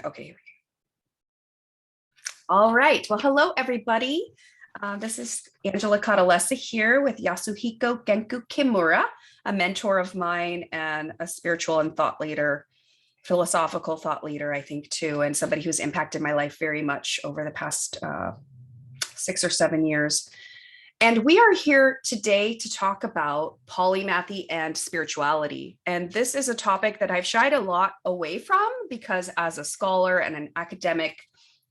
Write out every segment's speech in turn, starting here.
Okay, here we go. All right. Well, hello, everybody. This is Angela Catalesa here with Yasuhiko Genku Kimura, a mentor of mine and a spiritual and thought leader, philosophical thought leader, I think, too, and somebody who's impacted my life very much over the past 6 or 7 years. And we are here today to talk about polymathy and spirituality. And this is a topic that I've shied a lot away from because as a scholar and an academic,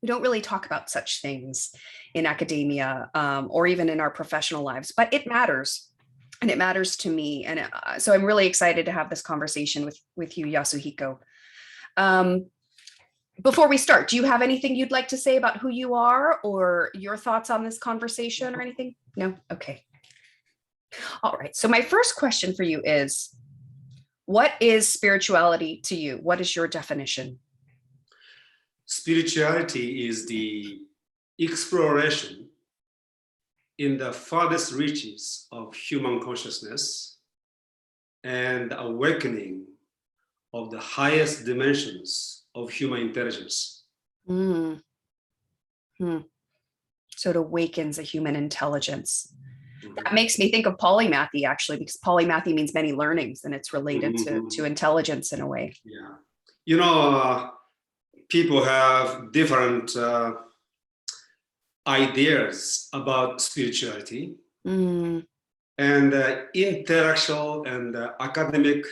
we don't really talk about such things in academia or even in our professional lives, but it matters. And it matters to me. And so I'm really excited to have this conversation with you, Yasuhiko. Before we start, do you have anything you'd like to say about who you are or your thoughts on this conversation or anything? No? Okay. All right. So my first question for you is, what is spirituality to you? What is your definition? Spirituality is the exploration in the farthest reaches of human consciousness and awakening of the highest dimensions of human intelligence. So it awakens a human intelligence. That makes me think of polymathy, actually, because polymathy means many learnings and it's related to intelligence in a way. Yeah. You know, people have different ideas about spirituality. And intellectual and academic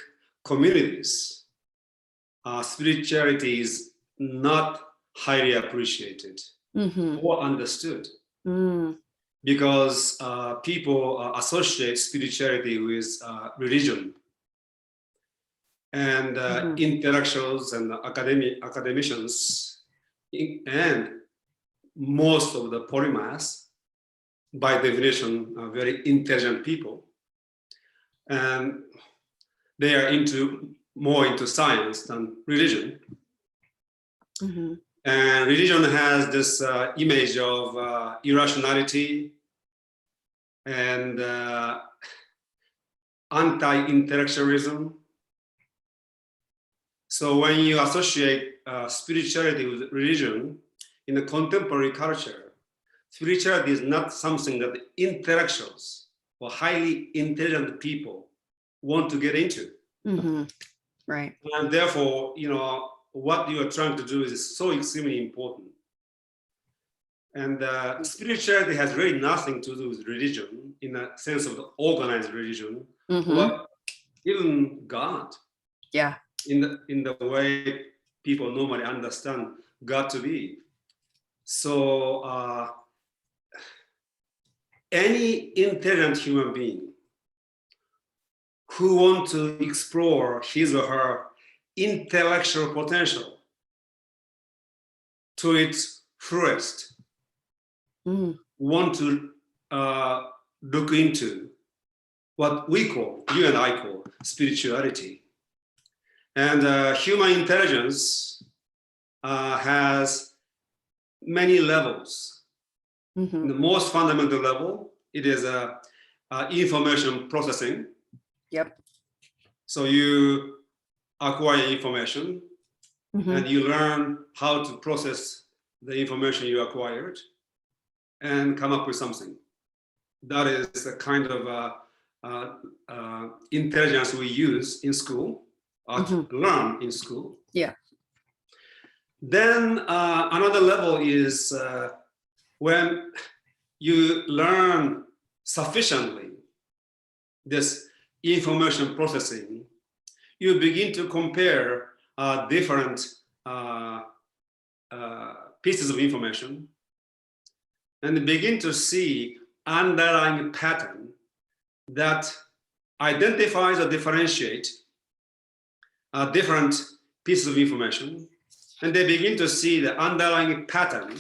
communities, spirituality is not highly appreciated or understood because people associate spirituality with religion. And intellectuals and academicians and most of the polymaths, by definition, are very intelligent people. And they are more into science than religion. And religion has this image of irrationality and anti-intellectualism. So when you associate spirituality with religion in the contemporary culture, spirituality is not something that intellectuals or highly intelligent people want to get into. Right. And therefore, you know, what you are trying to do is so extremely important. And spirituality has really nothing to do with religion in a sense of the organized religion, or even God. Yeah. In the way people normally understand God to be. So any intelligent human being who wants to explore his or her intellectual potential to its fullest, want to look into what we call, you and I call, spirituality. And human intelligence has many levels. The most fundamental level, it is information processing. Yep. So you acquire information and you learn how to process the information you acquired and come up with something. That is the kind of intelligence we use in school. Learn in school. Yeah. Then another level is when you learn sufficiently this information processing, you begin to compare different pieces of information and begin to see underlying pattern that identifies or differentiates different pieces of information, and they begin to see the underlying pattern.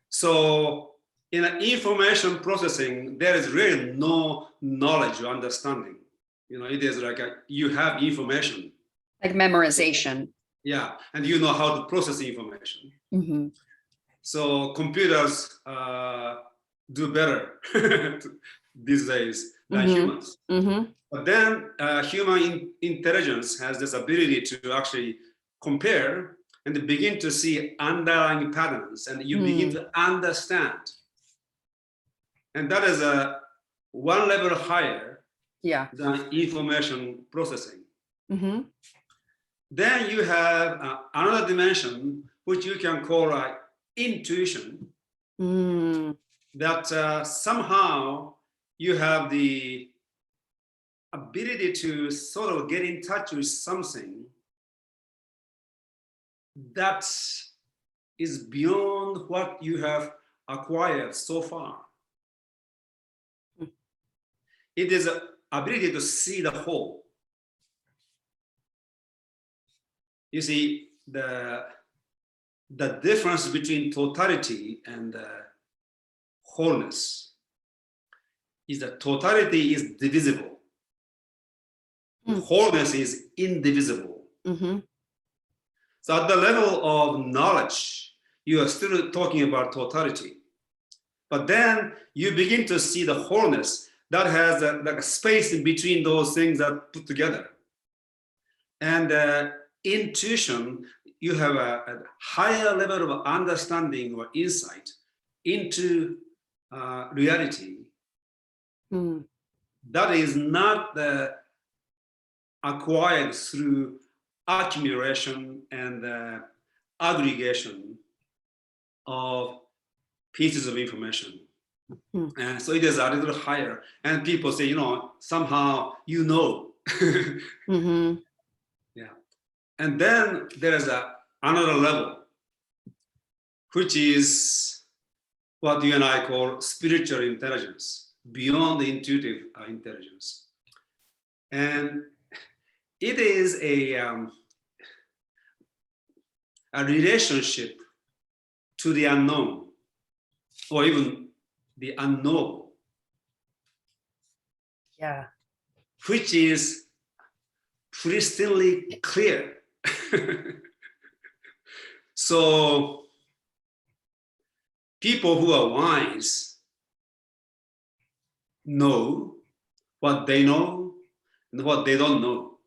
So in information processing, there is really no knowledge or understanding. You know, it is like you have information. Like memorization. Yeah, and you know how to process information. So computers do better these days than humans. But then human intelligence has this ability to actually compare and begin to see underlying patterns, and you begin to understand. And that is a one level higher than information processing. Then you have another dimension, which you can call intuition, that somehow you have the ability to sort of get in touch with something that is beyond what you have acquired so far. It is an ability to see the whole. You see, the difference between totality and wholeness is that totality is divisible. Wholeness is indivisible. So at the level of knowledge, you are still talking about totality. But then you begin to see the wholeness that has like a space in between those things that put together. And intuition, you have a higher level of understanding or insight into reality that is not acquired through accumulation and aggregation of pieces of information. And so it is a little higher. And people say, you know, somehow you know. Yeah. And then there is another level, which is what you and I call spiritual intelligence, beyond the intuitive intelligence. And it is a relationship to the unknown, or even the unknowable. Yeah. Which is pristinely clear. So people who are wise know what they know and what they don't know.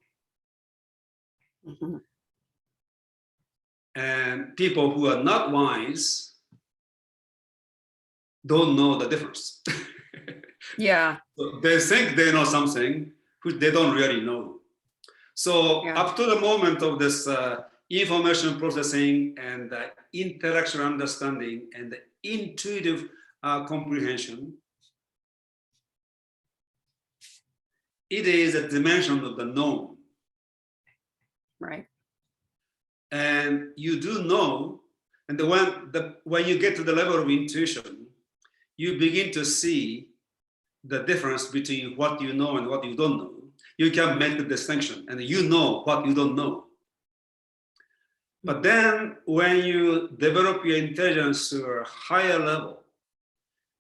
And people who are not wise don't know the difference. Yeah. So they think they know something which they don't really know. So up to the moment of this information processing and intellectual understanding and the intuitive comprehension, it is a dimension of the known. Right. And you do know, and when you get to the level of intuition, you begin to see the difference between what you know and what you don't know. You can make the distinction, and you know what you don't know. But then when you develop your intelligence to a higher level,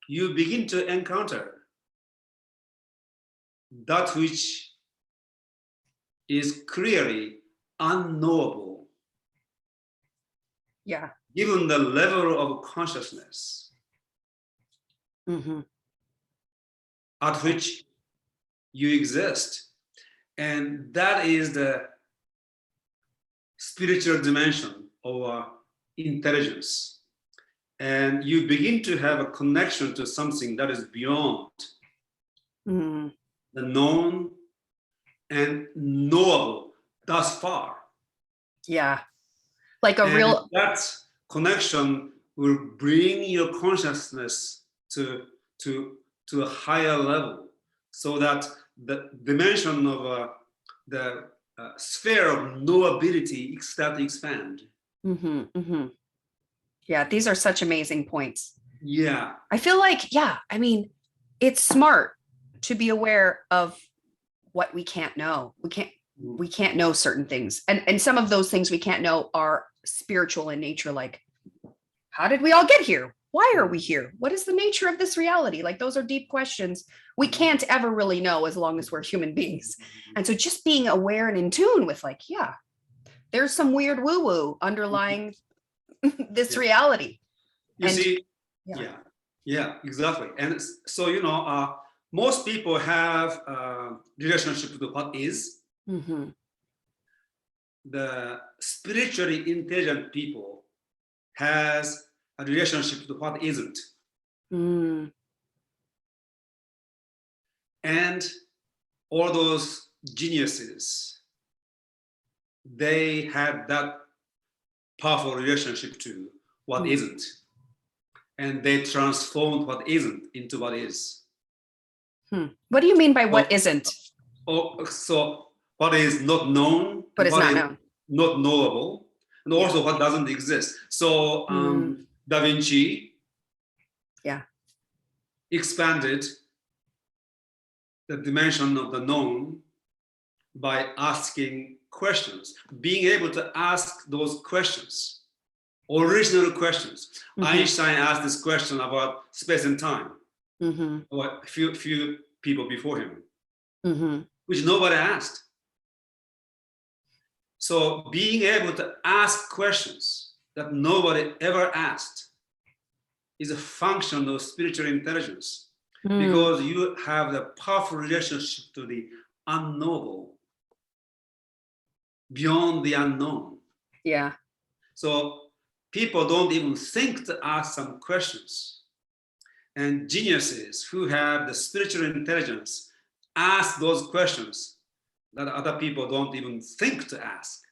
you begin to encounter that which is clearly unknowable. Yeah. Given the level of consciousness at which you exist. And that is the spiritual dimension of intelligence. And you begin to have a connection to something that is beyond the known and knowable thus far. Yeah. Like a real... That connection will bring your consciousness to a higher level, so that the dimension of the sphere of knowability start to expand. Yeah, these are such amazing points. Yeah. I feel like, I mean, it's smart to be aware of what we can't know. We can't know certain things. And some of those things we can't know are spiritual in nature, like, how did we all get here? Why are we here? What is the nature of this reality? Like, those are deep questions we can't ever really know as long as we're human beings. And so just being aware and in tune with, like, there's some weird woo-woo underlying this reality. You see, exactly. And so, you know, most people have a relationship to what is. the spiritually intelligent people has a relationship to what isn't. Mm. And all those geniuses, they have that powerful relationship to what isn't. And they transformed what isn't into what is. What do you mean by what isn't? So what is not known, What and is what not is known? not knowable, and also what doesn't exist. So Da Vinci expanded the dimension of the known by asking questions, being able to ask those questions, original questions. Einstein asked this question about space and time, or a few people before him, which nobody asked. So being able to ask questions that nobody ever asked is a function of spiritual intelligence, because you have the powerful relationship to the unknowable, beyond the unknown. Yeah. So people don't even think to ask some questions. And geniuses who have the spiritual intelligence ask those questions that other people don't even think to ask.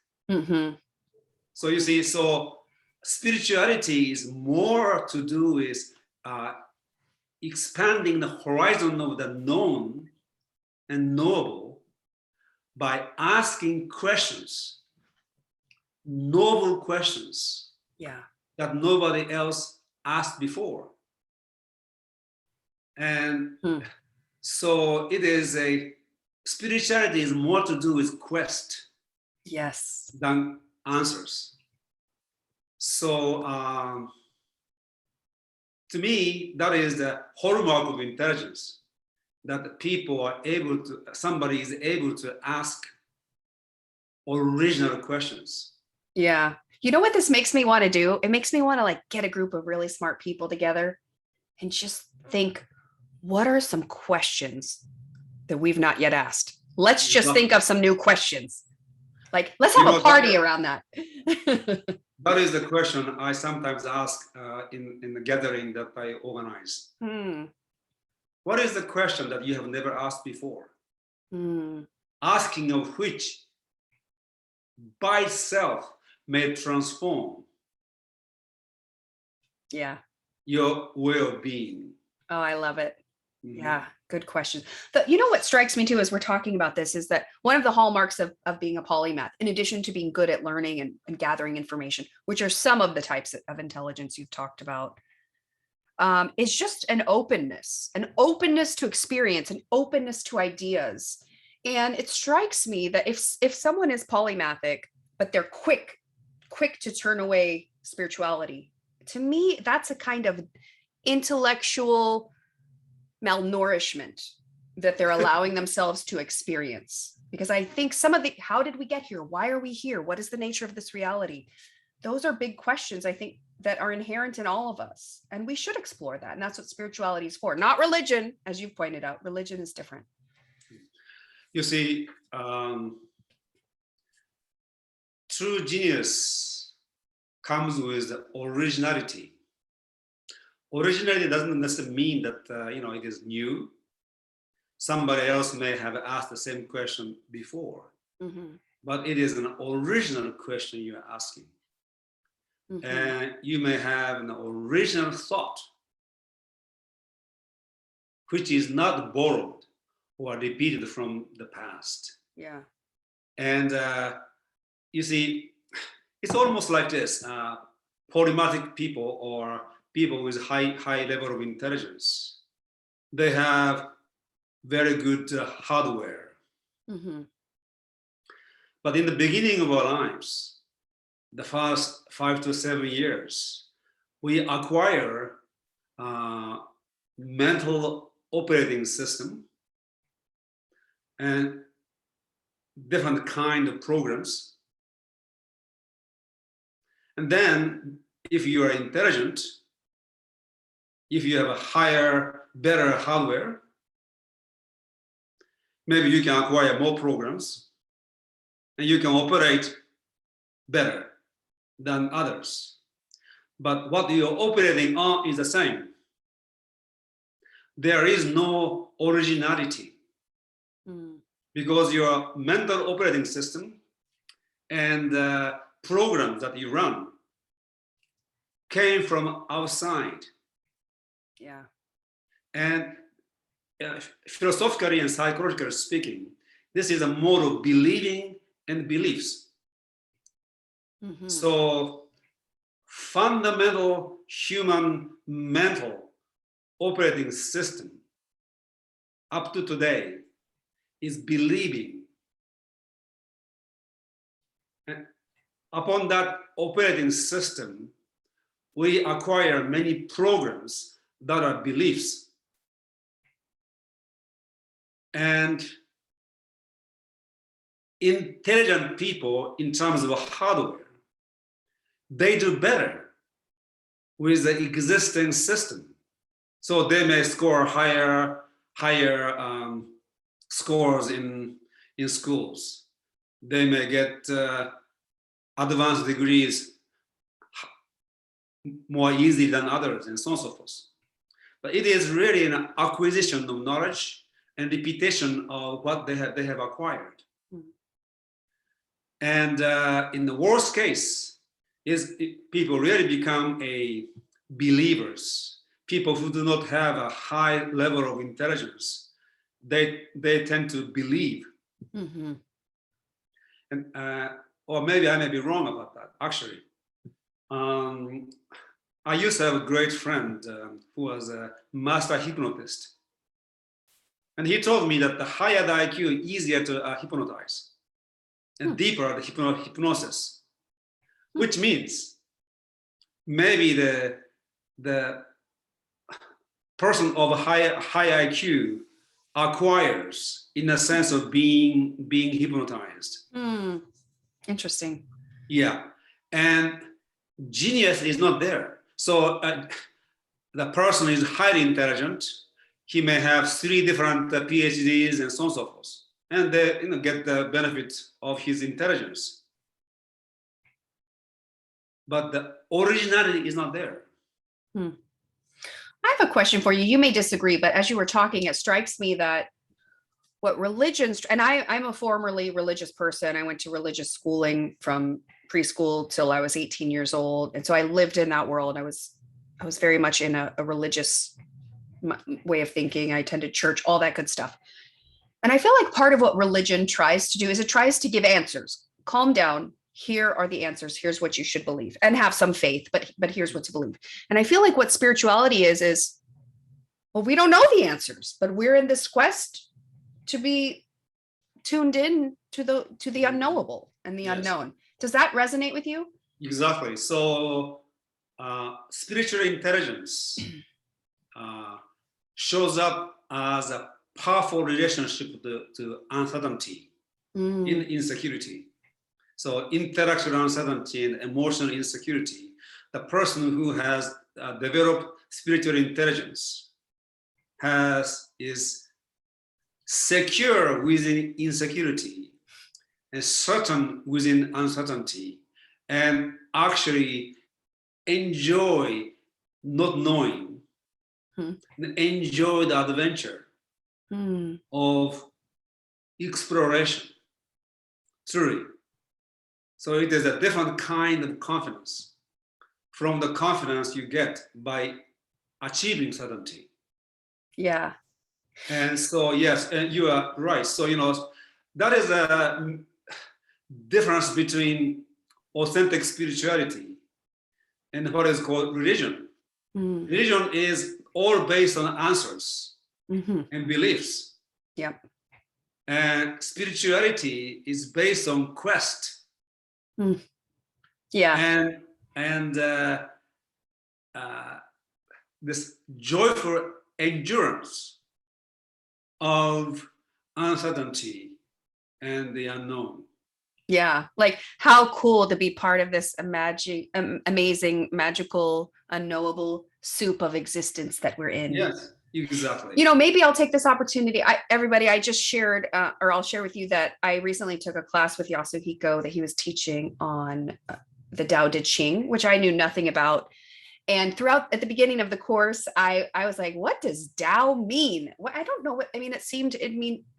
So you see, so spirituality is more to do with expanding the horizon of the known and knowable by asking questions, novel questions, that nobody else asked before. And so it is spirituality is more to do with quest than answers. So to me, that is the hallmark of intelligence, that people are able to, somebody is able to ask original questions. Yeah. You know what this makes me want to do? It makes me want to like get a group of really smart people together and just think, what are some questions that we've not yet asked? Let's just think of some new questions. Like, let's have a party around that. That is the question I sometimes ask in the gathering that I organize. What is the question that you have never asked before? Asking of which by itself may transform your well-being. Oh, I love it. Yeah, good question. You know what strikes me too as we're talking about this is that one of the hallmarks of being a polymath, in addition to being good at learning and gathering information, which are some of the types of intelligence you've talked about, is just an openness to experience, an openness to ideas. And it strikes me that if someone is polymathic, but they're quick to turn away spirituality, to me, that's a kind of intellectual malnourishment that they're allowing themselves to experience. Because I think some of the, how did we get here? Why are we here? What is the nature of this reality? Those are big questions, I think, that are inherent in all of us. And we should explore that. And that's what spirituality is for, not religion, as you've pointed out. Religion is different. You see, true genius comes with originality. Originality doesn't necessarily mean that it is new. Somebody else may have asked the same question before, but it is an original question you are asking. And you may have an original thought, which is not borrowed or repeated from the past. And you see, it's almost like this. Polymathic people or people with high level of intelligence, they have very good hardware. But in the beginning of our lives, the first 5 to 7 years, we acquire mental operating system and different kind of programs. And then if you are intelligent, if you have a higher, better hardware, maybe you can acquire more programs and you can operate better than others. But what you're operating on is the same. There is no originality because your mental operating system and programs that you run came from outside. Yeah. And philosophically and psychologically speaking, this is a mode of believing and beliefs. So fundamental human mental operating system up to today is believing. And upon that operating system, we acquire many programs that are beliefs. And intelligent people, in terms of hardware, they do better with the existing system. So they may score higher scores in schools. They may get advanced degrees more easily than others, and so on and so forth. But it is really an acquisition of knowledge and repetition of what they have acquired. And in the worst case, is people really become believers. People who do not have a high level of intelligence, they tend to believe. And or maybe I may be wrong about that. Actually, I used to have a great friend who was a master hypnotist, and he told me that the higher the IQ, easier to hypnotize, and deeper the hypnosis, which means maybe the person of a high IQ acquires in a sense of being hypnotized. Interesting. Yeah, and genius is not there. So the person is highly intelligent. He may have 3 different PhDs and so on and so forth, and they get the benefit of his intelligence. But the originality is not there. I have a question for you. You may disagree, but as you were talking, it strikes me that what religions, and I'm a formerly religious person. I went to religious schooling from preschool till I was 18 years old. And so I lived in that world. I was very much in a religious way of thinking. I attended church, all that good stuff. And I feel like part of what religion tries to do is it tries to give answers. Calm down. Here are the answers. Here's what you should believe, and have some faith, but here's what to believe. And I feel like what spirituality is, well, we don't know the answers, but we're in this quest to be tuned in to the unknowable and the unknown. Does that resonate with you? Exactly. So spiritual intelligence shows up as a powerful relationship to uncertainty, insecurity. So intellectual uncertainty and emotional insecurity. The person who has developed spiritual intelligence is secure within insecurity and certain within uncertainty, and actually enjoy not knowing, enjoy the adventure of exploration, truly. So it is a different kind of confidence from the confidence you get by achieving certainty. Yeah. And so, yes, and you are right. So, that is a difference between authentic spirituality and what is called religion. Religion is all based on answers and beliefs. Yep. And spirituality is based on quest. Yeah. And this joyful endurance of uncertainty and the unknown. Yeah, like how cool to be part of this amazing, magical, unknowable soup of existence that we're in. Yes, Exactly. Maybe I'll take this opportunity. Everybody, I just shared, or I'll share with you that I recently took a class with Yasuhiko that he was teaching on the Tao Te Ching, which I knew nothing about. And throughout, at the beginning of the course, I was like, what does Tao mean? I don't know what, I mean,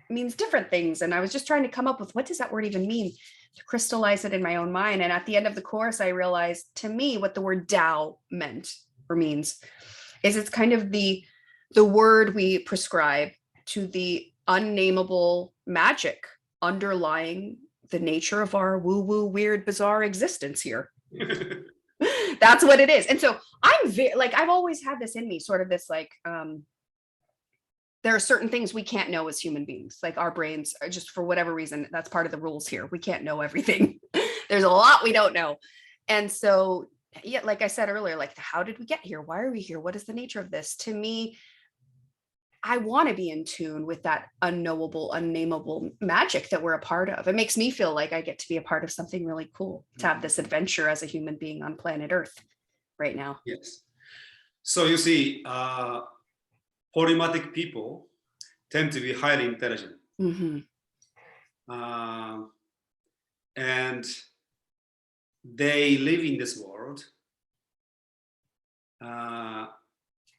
means different things. And I was just trying to come up with, what does that word even mean, to crystallize it in my own mind. And at the end of the course, I realized, to me, what the word Tao meant or means is it's kind of the word we prescribe to the unnameable magic underlying the nature of our woo-woo, weird, bizarre existence here. That's what it is. And so I'm I've always had this in me, sort of this there are certain things we can't know as human beings. Like our brains are just, for whatever reason, that's part of the rules here. We can't know everything. There's a lot we don't know. And so, yeah, like I said earlier, like, how did we get here? Why are we here? What is the nature of this? To me, I want to be in tune with that unknowable, unnameable magic that we're a part of. It makes me feel like I get to be a part of something really cool, to have this adventure as a human being on planet Earth right now. Yes. So you see, polymathic people tend to be highly intelligent. Mm-hmm. And they live in this world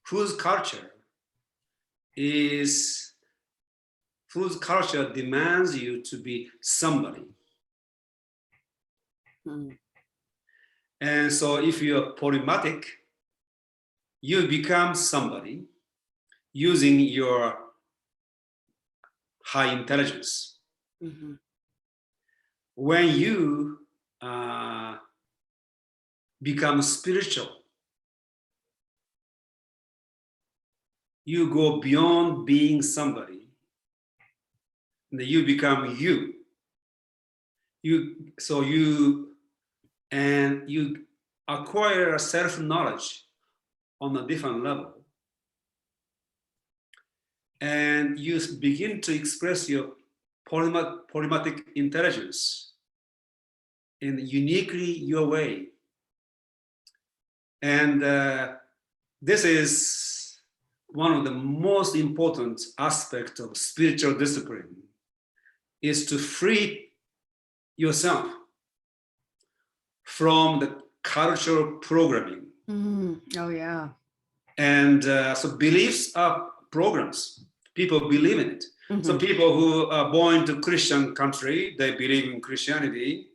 whose culture demands you to be somebody. Mm. And so if you're polymathic, you become somebody using your high intelligence. Mm-hmm. When you become spiritual, you go beyond being somebody, and you become you. You acquire a self-knowledge on a different level, and you begin to express your polymathic intelligence in uniquely your way. And this is one of the most important aspects of spiritual discipline, is to free yourself from the cultural programming. Mm. Oh, yeah. And so beliefs are programs. People believe in it. Mm-hmm. So people who are born to Christian country, they believe in Christianity.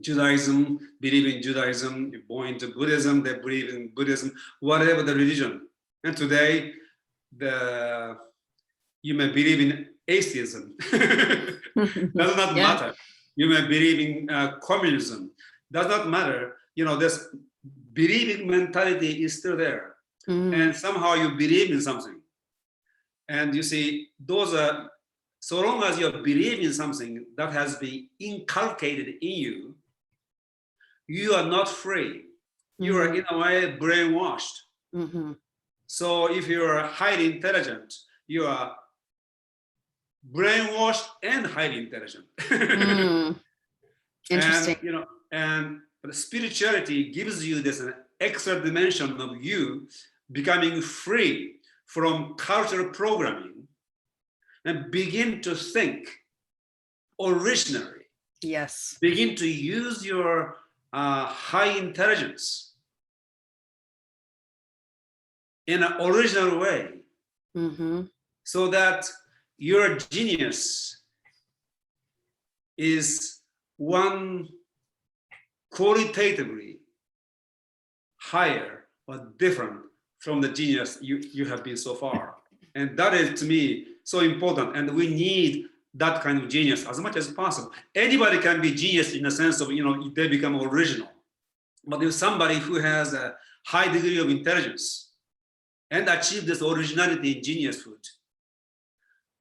Judaism, believe in Judaism. You're born into Buddhism, they believe in Buddhism, whatever the religion. And today, you may believe in atheism. Does not matter. You may believe in communism. Does not matter. This believing mentality is still there. Mm. And somehow you believe in something. And you see, those are, so long as you believe in something that has been inculcated in you, you are not free. You are, in a way, brainwashed. Mm-hmm. So if you are highly intelligent, you are brainwashed and highly intelligent. Interesting. And spirituality gives you this extra dimension of you becoming free from cultural programming and begin to think originally. Yes. Begin to use your high intelligence in an original way. Mm-hmm. So that your genius is one qualitatively higher or different from the genius you have been so far. And that is, to me, so important. And we need that kind of genius as much as possible. Anybody can be genius in the sense of, they become original. But if somebody who has a high degree of intelligence and achieve this originality in geniushood,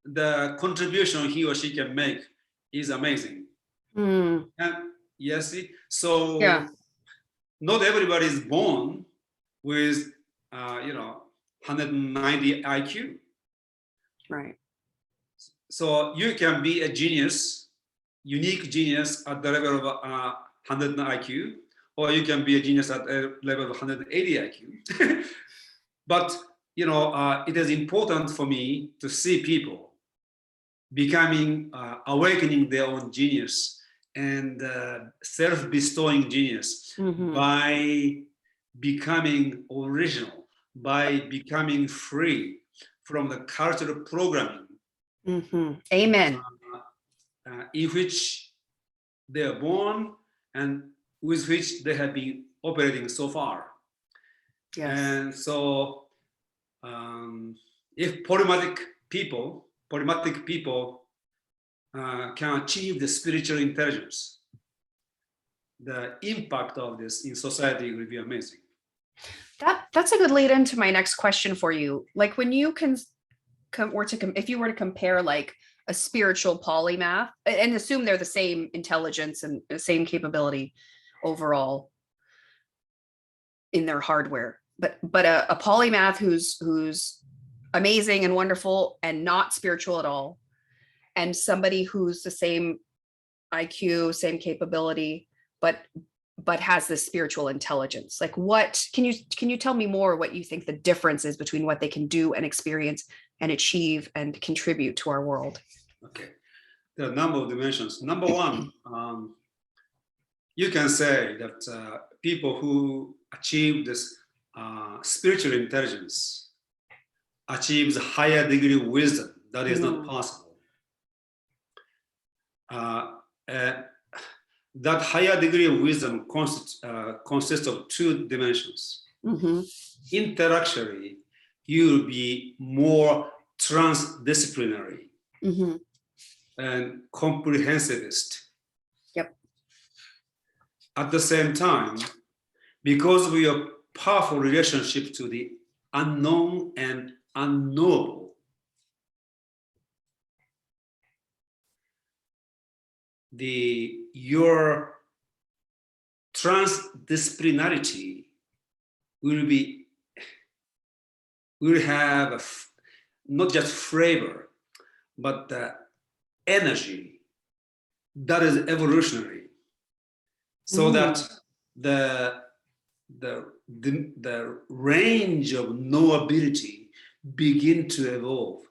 the contribution he or she can make is amazing. Mm. And yes, so yeah. Not everybody is born with 190 IQ. Right. So you can be a genius, unique genius at the level of 100 IQ, or you can be a genius at a level of 180 IQ. But it is important for me to see people becoming, awakening their own genius and self-bestowing genius by becoming original, by becoming free from the cultural programming. Amen. In which they are born and with which they have been operating so far. Yes. And so if polymathic people can achieve the spiritual intelligence, the impact of this in society will be amazing. That's a good lead into my next question for you. Like when you if you were to compare like a spiritual polymath and assume they're the same intelligence and the same capability overall in their hardware, but a polymath who's amazing and wonderful and not spiritual at all, and somebody who's the same IQ, same capability, but has this spiritual intelligence. Like what can you tell me more what you think the difference is between what they can do and experience and achieve and contribute to our world? Okay, there are a number of dimensions. Number one, you can say that people who achieve this spiritual intelligence achieves a higher degree of wisdom. That is not possible. That higher degree of wisdom consists of two dimensions. Intellectually, you will be more transdisciplinary and comprehensivist. Yep. At the same time, because of your powerful relationship to the unknown and unknowable, your transdisciplinarity will have not just flavor, but the energy that is evolutionary, so that the range of knowability begin to evolve,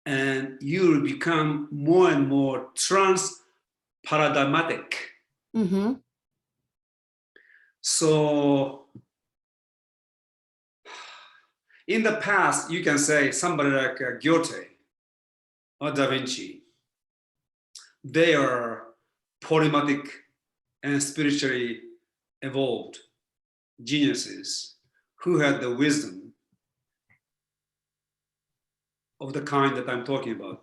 and you will become more and more trans-paradigmatic. So in the past, you can say somebody like Goethe or Da Vinci, they are polymathic and spiritually evolved geniuses who had the wisdom of the kind that I'm talking about.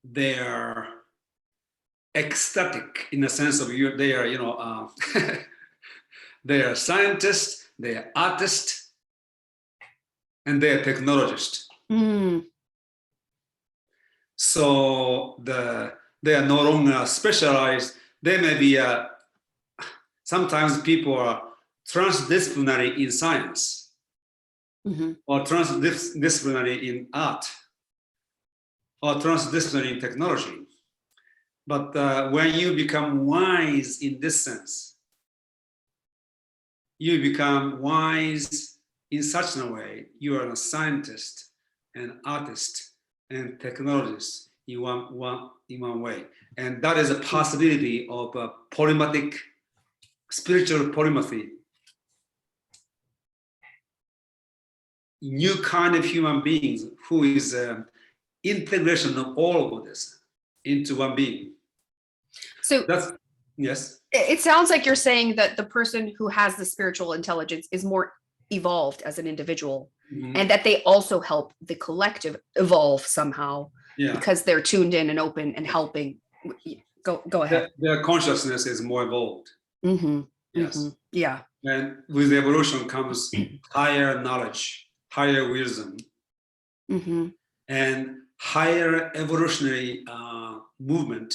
They are ecstatic in the sense of they are, they are scientists, they are artists, and they are technologists. So they are no longer specialized. They may be, sometimes people are transdisciplinary in science or transdisciplinary in art or transdisciplinary in technology. But when you become wise in this sense, you become wise in such a way, you are a scientist, an artist, and technologist in one way. And that is a possibility of a polymathic, spiritual polymathy. New kind of human beings who is integration of all of this into one being. So that's, yes. It sounds like you're saying that the person who has the spiritual intelligence is more evolved as an individual, and that they also help the collective evolve somehow because they're tuned in and open and helping. Go ahead. Their consciousness is more evolved. Yes. Yeah. And with evolution comes higher knowledge, higher wisdom, and higher evolutionary movement,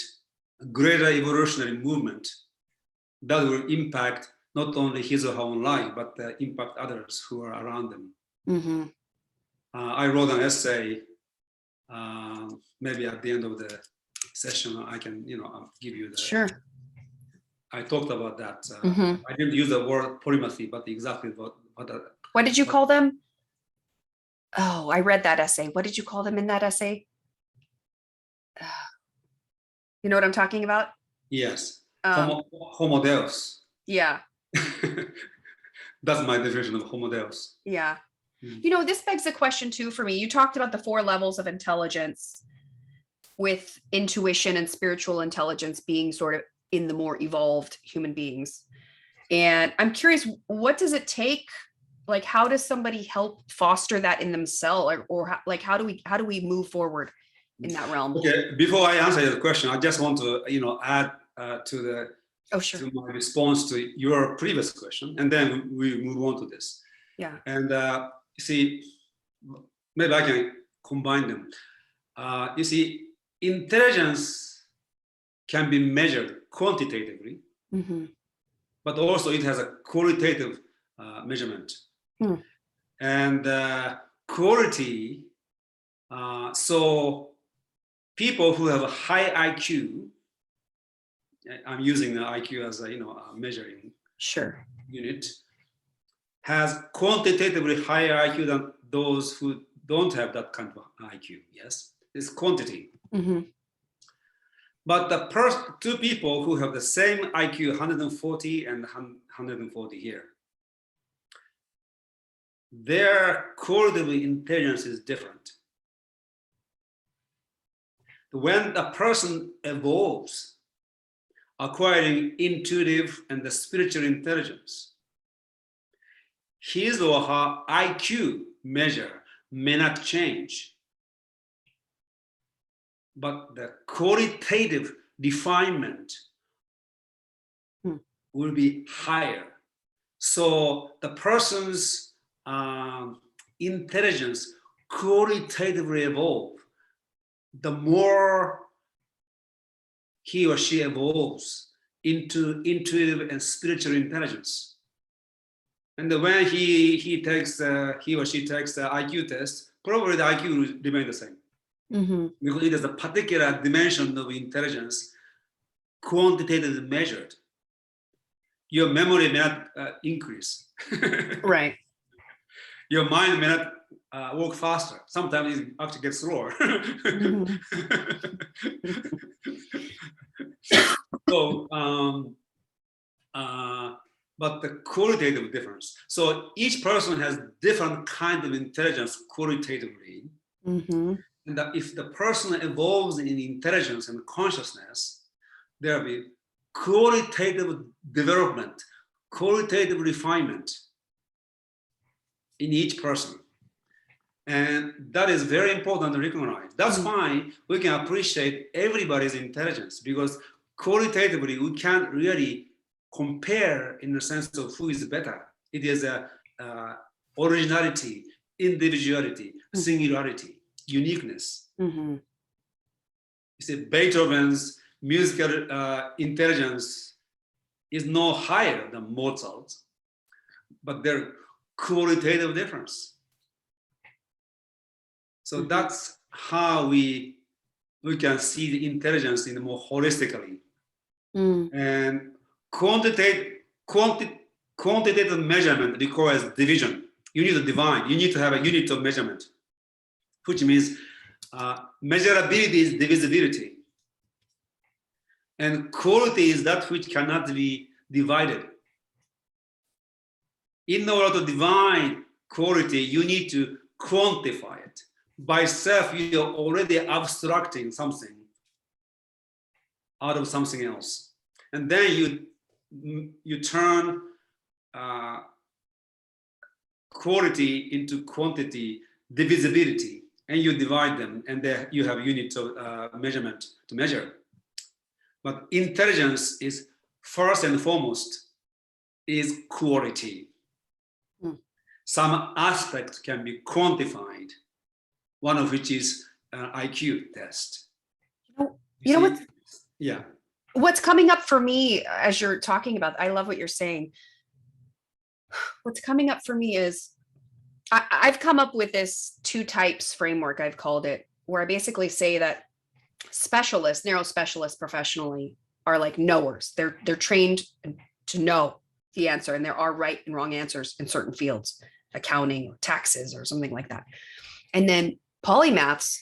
greater evolutionary movement that will impact not only his or her own life, but impact others who are around them. I wrote an essay, maybe at the end of the session, I can, give you the. Sure. I talked about that. I didn't use the word polymathy, but exactly what What did you call them? Oh, I read that essay. What did you call them in that essay? You know what I'm talking about? Yes. Um, Homo Deus. yeah, That's my definition of Homo Deus. yeah. Mm. You know, this begs a question too for me. You talked about the 4 levels of intelligence, with intuition and spiritual intelligence being sort of in the more evolved human beings. And I'm curious, what does it take? Like, how does somebody help foster that in themselves, or like, how do we move forward in that realm? Okay, before I answer your question, I just want to, add to Oh, sure. my response to your previous question, and then we move on to this. Yeah. And you see, maybe I can combine them. You see, intelligence can be measured quantitatively, but also it has a qualitative measurement. And quality, so people who have a high IQ, I'm using the IQ as a measuring unit, has quantitatively higher IQ than those who don't have that kind of IQ. Yes, it's quantity. But the 2 people who have the same IQ, 140 and 140 here, their qualitative intelligence is different. When a person evolves, acquiring intuitive and the spiritual intelligence, his or her IQ measure may not change, but the qualitative refinement will be higher. So the person's intelligence qualitatively evolve, the more he or she evolves into intuitive and spiritual intelligence. And when he or she takes the IQ test, probably the IQ will remain the same. Because it is a particular dimension of intelligence, quantitatively measured. Your memory may not increase. Right. Your mind may not work faster. Sometimes it actually gets slower. So, but the qualitative difference. So each person has different kind of intelligence qualitatively. And that if the person evolves in intelligence and consciousness, there will be qualitative development, qualitative refinement in each person. And that is very important to recognize. That's why we can appreciate everybody's intelligence, because qualitatively we can't really compare in the sense of who is better. It is a originality, individuality, singularity, uniqueness. You see, Beethoven's musical intelligence is no higher than Mozart's, but there's qualitative difference. So that's how we can see the intelligence in more holistically. And quantitative measurement requires division. You need to divide. You need to have a unit of measurement, which means measurability is divisibility. And quality is that which cannot be divided. In order to divide quality, you need to quantify it. By self, you're already abstracting something out of something else. And then you turn quality into quantity, divisibility, and you divide them, and there you have units of measurement to measure. But intelligence is first and foremost is quality. Some aspect can be quantified, one of which is an IQ test. You know what? Yeah. What's coming up for me as you're talking about, I love what you're saying. What's coming up for me is I've come up with this 2 types framework, I've called it, where I basically say that specialists, neuro specialists professionally, are like knowers. They're trained to know. the answer, and there are right and wrong answers in certain fields, accounting or taxes or something like that. And then polymaths,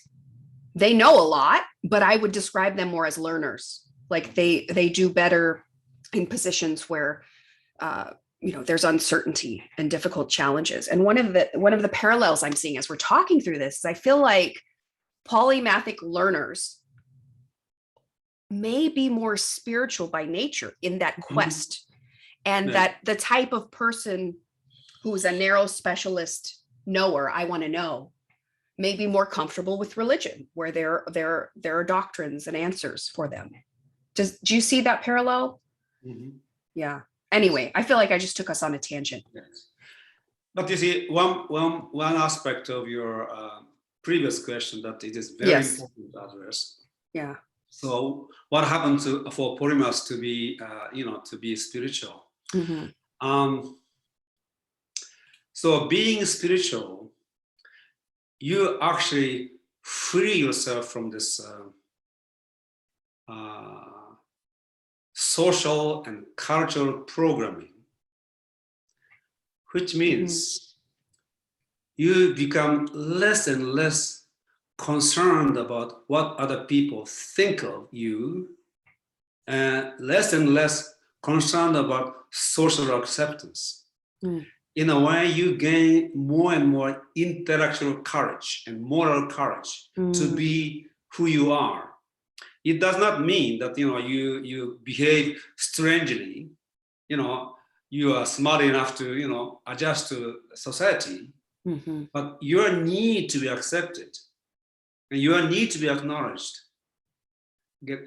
they know a lot, but I would describe them more as learners. Like they do better in positions where there's uncertainty and difficult challenges. And one of the parallels I'm seeing as we're talking through this is I feel like polymathic learners may be more spiritual by nature in that quest, and that the type of person who's a narrow specialist knower, I want to know, may be more comfortable with religion, where there are doctrines and answers for them. Do you see that parallel? Yeah. Anyway, I feel like I just took us on a tangent. Yes. But you see, one aspect of your previous question that it is very important to address. Yeah. So what happened for polymaths to be to be spiritual? So being spiritual, you actually free yourself from this social and cultural programming, which means you become less and less concerned about what other people think of you, and less concerned about social acceptance. In a way, you gain more and more intellectual courage and moral courage to be who you are. It does not mean that you behave strangely. You are smart enough to adjust to society, but your need to be accepted and your need to be acknowledged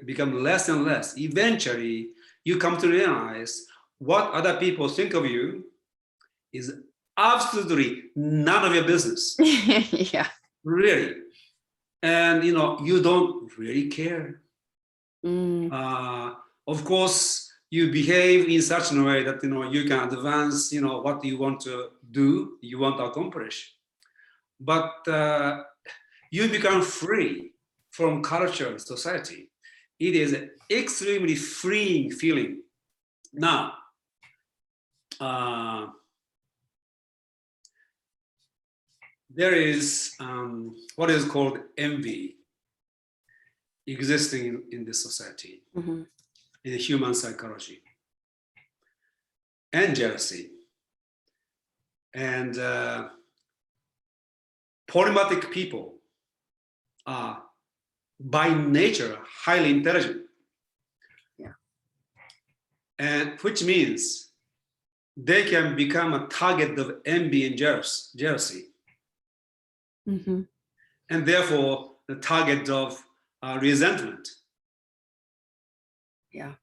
become less and less. Eventually, you come to realize what other people think of you is absolutely none of your business. Yeah. Really. And you don't really care. Of course, you behave in such a way that you can advance what you want to do, you want to accomplish. But you become free from culture and society. It is an extremely freeing feeling. Now, there is what is called envy existing in this society, in the human psychology, and jealousy. And polymathic people are by nature highly intelligent. Yeah. And which means they can become a target of envy and jealousy. And therefore the target of resentment. Yeah.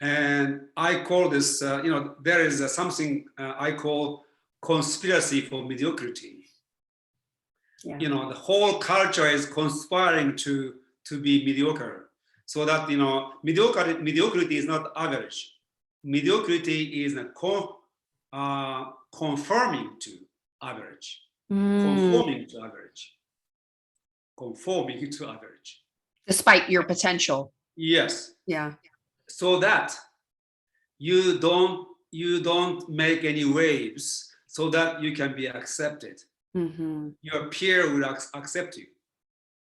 And I call this, there is something I call conspiracy for mediocrity. Yeah. The whole culture is conspiring to be mediocre, so that mediocrity is not average. Mediocrity is conforming to average. Conforming to average. Despite your potential. Yes. Yeah. So that you don't make any waves, so that you can be accepted. Your peer will accept you.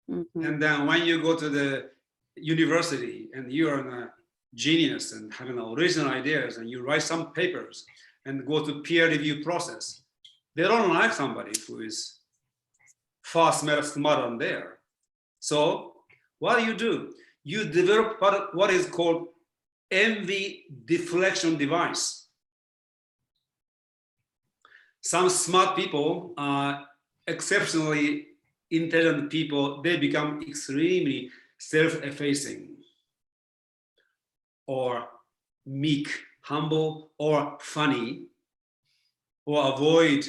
And then when you go to the university and you are a genius and having original ideas and you write some papers and go to peer review process, they don't like somebody who is far smarter than they are. So what do? You develop what is called envy deflection device. Some smart people, exceptionally intelligent people, they become extremely self-effacing or meek, humble, or funny, or avoid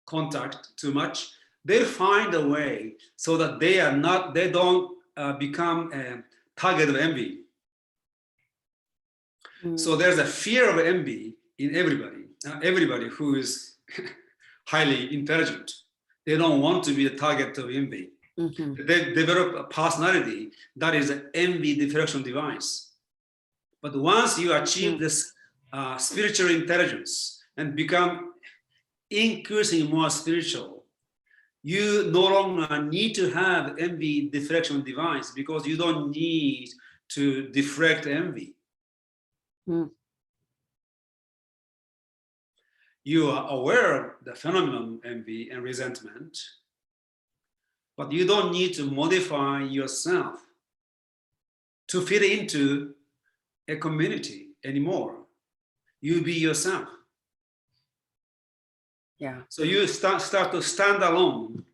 contact too much. They find a way so that they don't become a target of envy. So there's a fear of envy in everybody who is highly intelligent. They don't want to be the target of envy. They develop a personality that is an envy deflection device. But once you achieve this spiritual intelligence and become increasingly more spiritual, you no longer need to have envy deflection device because you don't need to deflect envy. You are aware of the phenomenon envy and resentment, but you don't need to modify yourself to fit into a community anymore. You be yourself. Yeah. So you start to stand alone.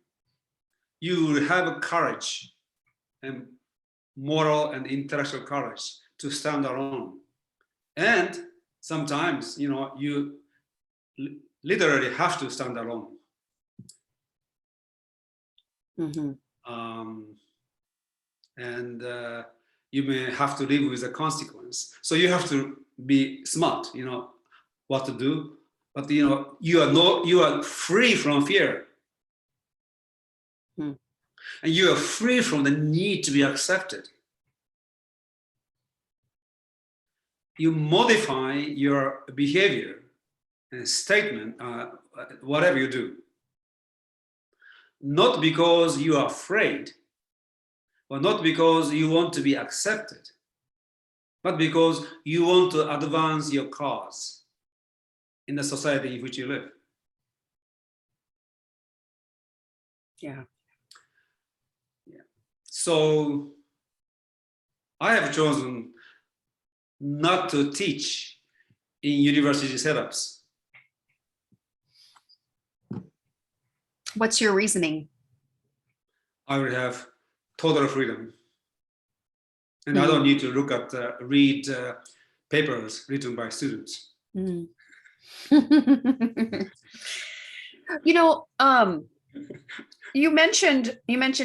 You will have courage and moral and intellectual courage to stand alone. And sometimes, you literally have to stand alone. And you may have to live with the consequence. So you have to be smart, what to do. But you are free from fear. And you are free from the need to be accepted. You modify your behavior and statement, whatever you do, not because you are afraid, or not because you want to be accepted, but because you want to advance your cause in the society in which you live. Yeah. So I have chosen not to teach in university setups. What's your reasoning? I will have total freedom. And I don't need to read papers written by students. You mentioned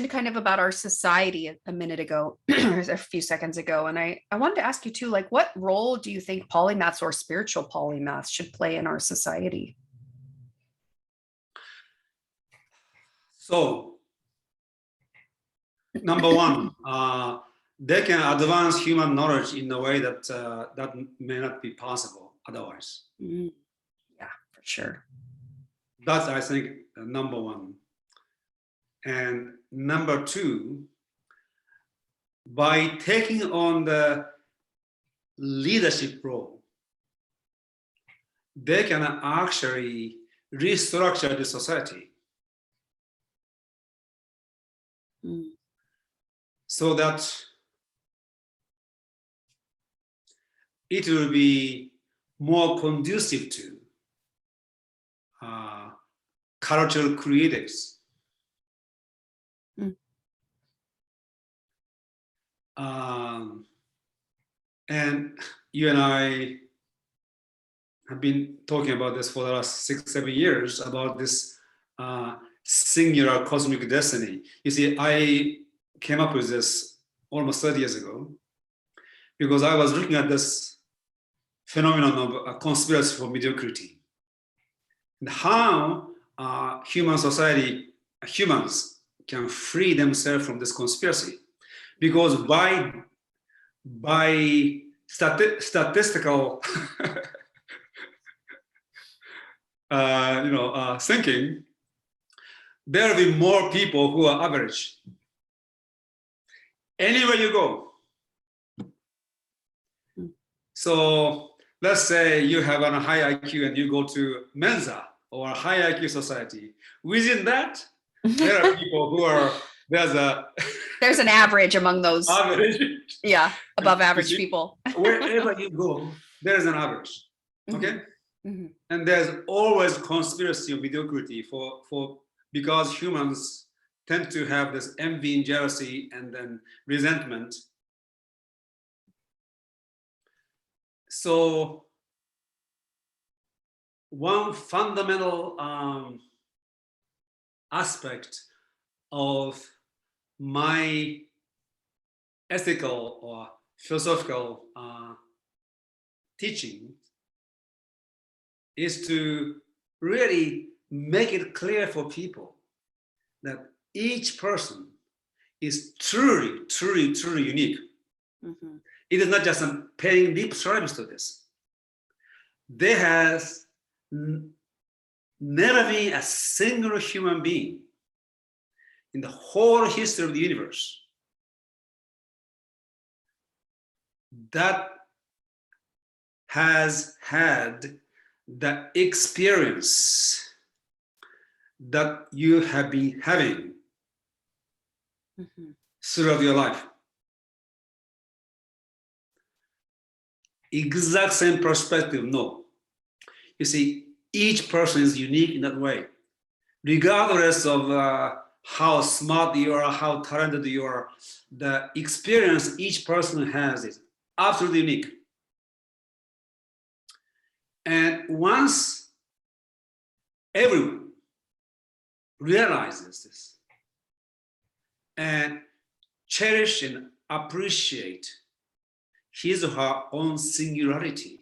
kind of about our society a minute ago, or a few seconds ago, and I wanted to ask you too, like, what role do you think polymaths or spiritual polymaths should play in our society? So, number one, they can advance human knowledge in a way that that may not be possible otherwise. Yeah, for sure. That's, I think, number one. And number two, by taking on the leadership role, they can actually restructure the society so that it will be more conducive to cultural creatives. And you and I have been talking about this for the last 6-7 years, about this singular cosmic destiny. You see, I came up with this almost 30 years ago because I was looking at this phenomenon of a conspiracy for mediocrity and how human society, humans can free themselves from this conspiracy. Because by statistical thinking, there will be more people who are average. Anywhere you go. So let's say you have a high IQ and you go to Mensa or a high IQ society. Within that, there are people who are, there's an average among those. Average. Yeah, above average people. Wherever you go, there's an average. Okay? And there's always conspiracy of mediocrity because humans tend to have this envy and jealousy and then resentment. So one fundamental aspect of my ethical or philosophical teaching is to really make it clear for people that each person is truly unique. It is not just paying lip service to this, there has never been a single human being in the whole history of the universe that has had the experience that you have been having throughout your life. Exact same perspective, no. You see, each person is unique in that way. Regardless of how smart you are, how talented you are, the experience each person has is absolutely unique. And once everyone realizes this and cherish and appreciate his or her own singularity,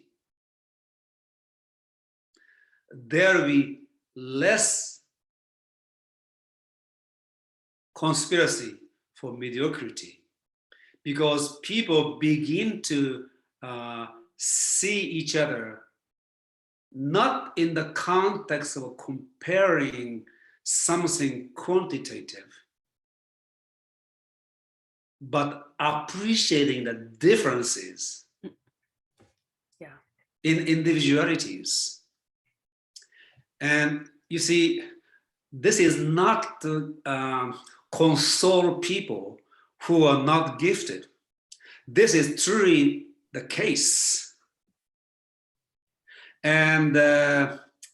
there will be less conspiracy for mediocrity, because people begin to see each other not in the context of comparing something quantitative, but appreciating the differences in individualities. And you see, this is not to console people who are not gifted. This is truly the case. And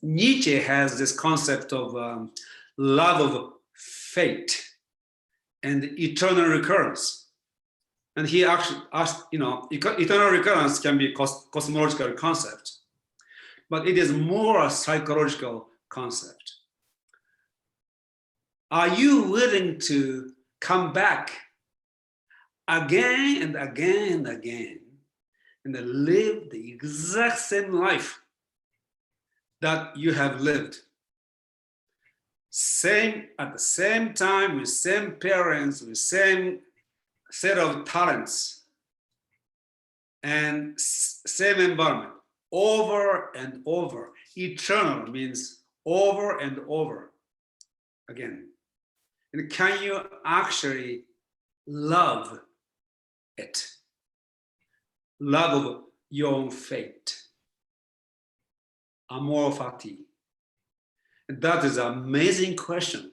Nietzsche has this concept of love of fate and eternal recurrence. And he actually asked, eternal recurrence can be a cosmological concept, but it is more a psychological concept. Are you willing to come back again and again and again and live the exact same life that you have lived? At the same time, with same parents, with same set of talents, and same environment, over and over. Eternal means over and over again. And can you actually love it? Love of your own fate. Amor fati. And that is an amazing question.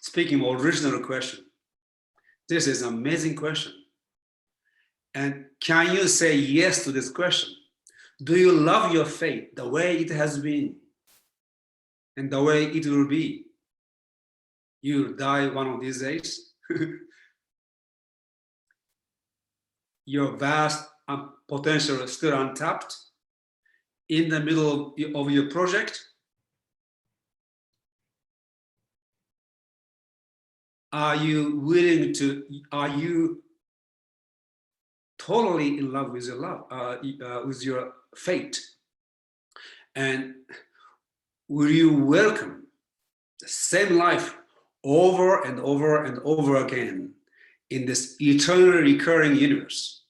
Speaking of original question, this is an amazing question. And can you say yes to this question? Do you love your fate the way it has been and the way it will be? You'll die one of these days. Your vast potential is still untapped in the middle of your project. Are you totally in love with your with your fate? And will you welcome the same life over and over and over again in this eternally recurring universe?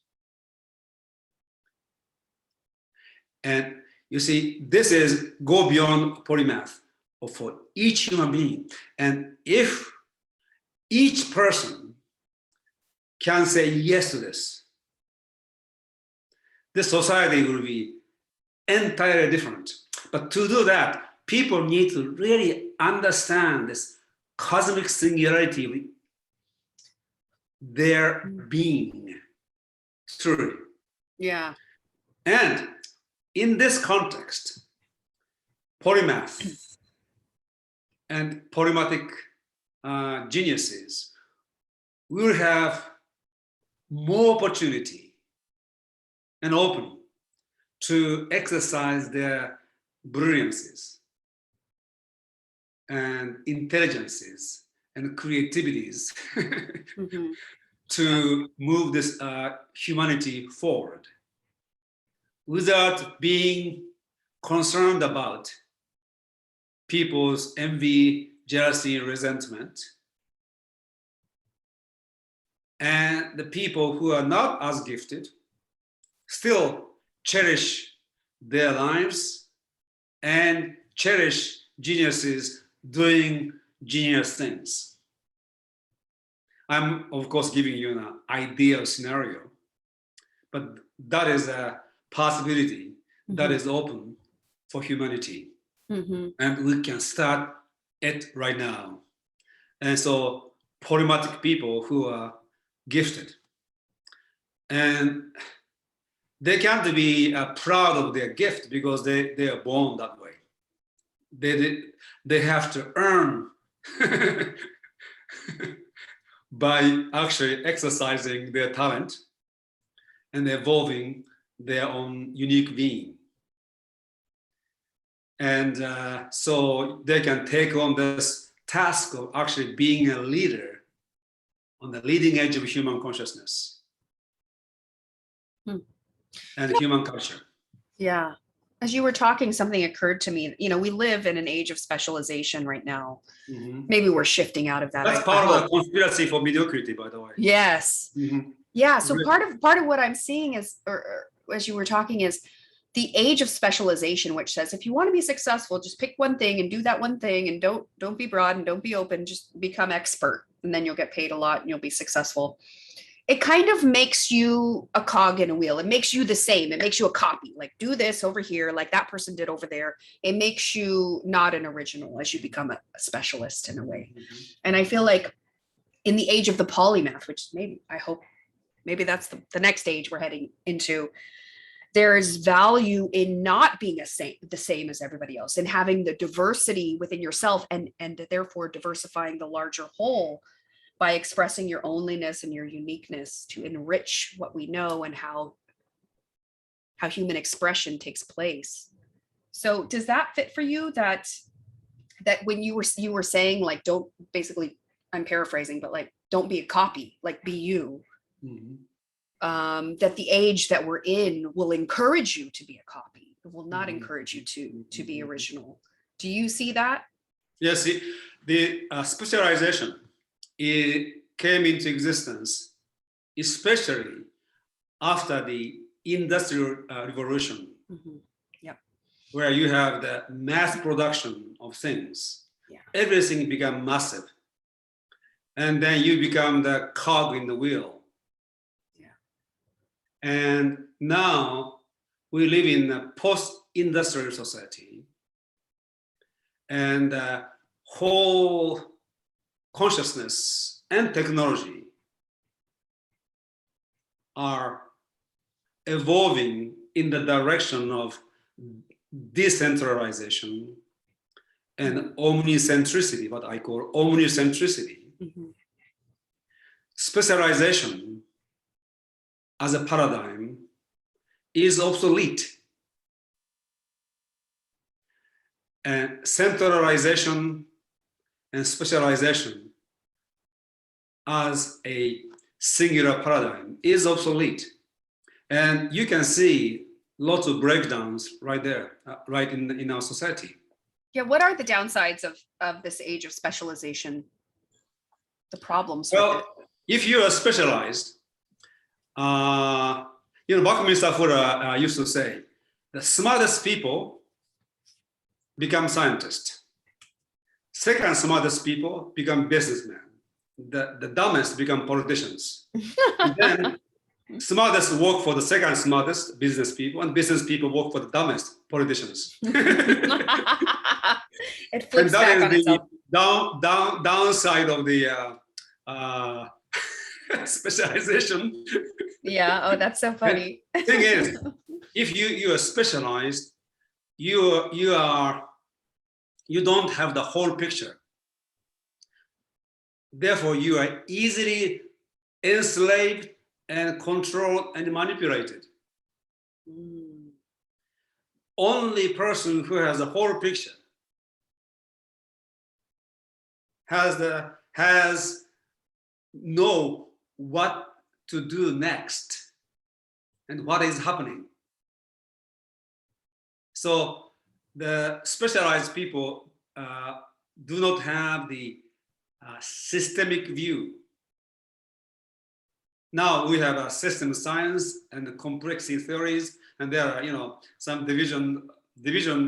And you see, this is go beyond polymath for each human being. And if each person can say yes to this, this society will be entirely different. But to do that, people need to really understand this cosmic singularity of their being, truly. Yeah. And in this context, polymath and polymathic geniuses will have more opportunity and opening to exercise their brilliances and intelligences and creativities to move this humanity forward without being concerned about people's envy, jealousy, resentment. And the people who are not as gifted still cherish their lives and cherish geniuses doing genius things. I'm, of course, giving you an ideal scenario, but that is a possibility that is open for humanity. And we can start it right now. And so polymathic people who are gifted, and they can't be proud of their gift because they are born that way. They have to earn by actually exercising their talent and evolving their own unique being. And so they can take on this task of actually being a leader on the leading edge of human consciousness and human culture. Yeah. As you were talking, something occurred to me. You know, we live in an age of specialization right now. Maybe we're shifting out of that. That's part of the conspiracy for mediocrity, by the way. Yes. Yeah. So part of what I'm seeing is, or as you were talking, is the age of specialization, which says if you want to be successful, just pick one thing and do that one thing, and don't be broad and don't be open. Just become expert, and then you'll get paid a lot and you'll be successful. It kind of makes you a cog in a wheel. It makes you the same. It makes you a copy. Like, do this over here, like that person did over there. It makes you not an original as you become a specialist in a way. And I feel like in the age of the polymath, which maybe, I hope, maybe that's the next age we're heading into, there is value in not being the same as everybody else, and having the diversity within yourself, and therefore diversifying the larger whole by expressing your onlyness and your uniqueness to enrich what we know and how human expression takes place. So does that fit for you, that when you were saying, like, don't, basically, I'm paraphrasing, but like, don't be a copy, like be you. That the age that we're in will encourage you to be a copy. It will not encourage you to be original. Do you see that? Yes, the specialization, it came into existence, especially after the Industrial Revolution, where you have the mass production of things. Everything became massive. And then you become the cog in the wheel. And now we live in a post-industrial society, and whole consciousness and technology are evolving in the direction of decentralization and omnicentricity, what I call omnicentricity. Specialization as a paradigm is obsolete. And centralization and specialization as a singular paradigm is obsolete. And you can see lots of breakdowns right there, right in our society. Yeah, what are the downsides of this age of specialization? The problems well, with it? If you are specialized, Buckminster Fuller used to say, the smartest people become scientists. Second smartest people become businessmen. The dumbest become politicians. And then smartest work for the second smartest business people, and business people work for the dumbest politicians. It flips back on itself. Downside of the specialization. Yeah. Oh, that's so funny. The thing is, if you are specialized, you don't have the whole picture. Therefore, you are easily enslaved and controlled and manipulated. Only person who has the whole picture has know what to do next and what is happening. So the specialized people do not have the systemic view. Now we have a system science and complexity theories, and there are, some division